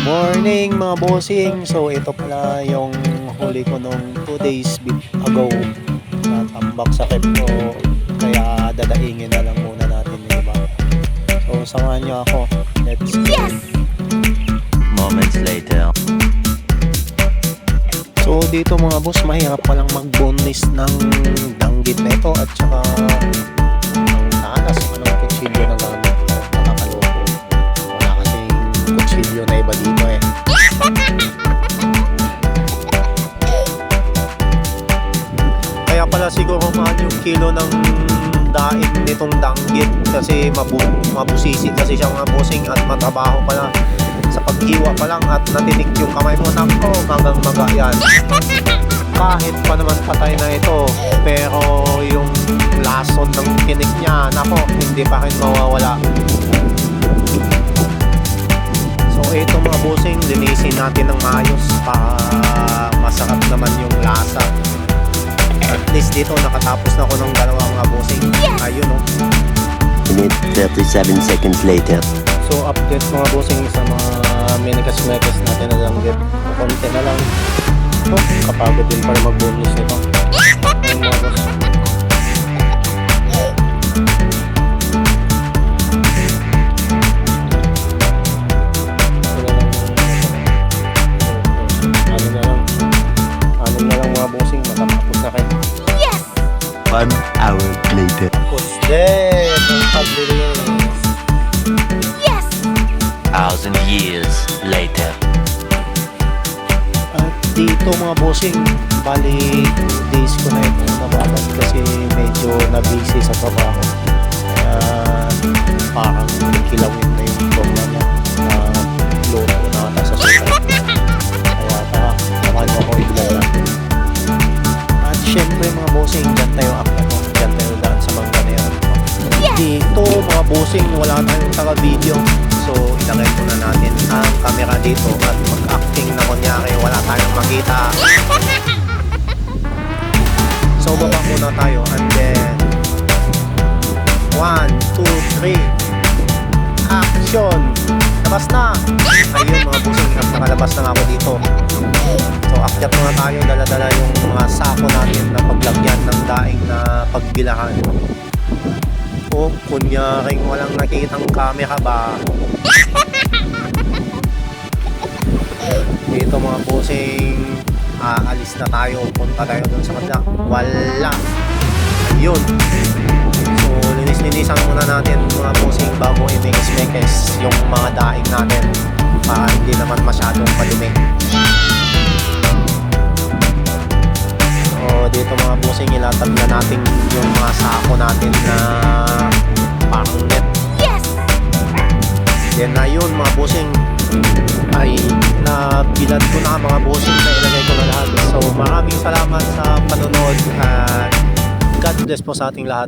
Morning mga bossing. So ito pala yung huli ko nung 2 days ago. Natambak sa kep ko. Kaya dadaingin na lang muna natin yung iba. So samahan nyo ako. Let's go. Yes! Moments later. So dito mga boss, mahirap palang mag-boneless ng danggit na ito. At saka ang talas, anong kutsilyo na gamit. Nakakaloko. Wala kasing kutsilyo na iba dito eh. Kaya pala siguro mahal yung kilo ng daing nitong danggit kasi mabusisi kasi siya mga bossing at matabaho pala sa paghiwa pa lang at natinik yung kamay mo. Nako, magang maga yan. Kahit pa naman patay na ito, pero yung lason ng tinik niya, nako, hindi pa rin mawawala. So ito mga bossing, linisin natin ng maayos para masarap naman yung lasa. At least dito nakatapos na ako ng dalawang mga bossing. Ayun o. Minute 37 seconds later. So update mga bossing sa mga minikas-mekas natin na lang din. Konti na lang. Oh, kapagod din para mag-bonus nito. Ayun mga boss. Ano na lang mga bossing, matapos na kayo. 1 hour later. Tapos din ang pag-release. 1,000 years later. At dito mga bossing, bali days ko na ito nababad kasi medyo na-busy sa trabaho. Kaya parang kilawin na yung forma niya na loto na nasa sukat. Kaya naman ako iglala. At syempre mga bossing, dyan tayo ako. Dyan tayo daan sa mga ganyan. Dito mga bossing, wala tayong taga-video. So ilagay muna natin ang camera dito at mag-acting na kunyari wala tayong makita. So baba muna tayo and then 1, 2, 3 action! Labas na! Ayun mga busing, nakalabas na nga ako dito. So akyat muna tayo, dala-dala yung mga sako natin na paglagyan ng daing na pagbilahan. O kunyaring walang nakikitang camera ba? Dito mga bossing, aalis na tayo, punta tayo dun sa kabila. Wala. Ayun. So linis-linisan muna natin mga bossing bago i-mekes yung mga daing natin para hindi naman masyadong madumi. So dito mga bossing, ilatag na natin yung mga sako natin na parang net. Yan na yun mga bossing, ay nabilad ko na mga bossing, na ilagay ko na lahat. So maraming salamat sa panonood at God bless po sa ating lahat.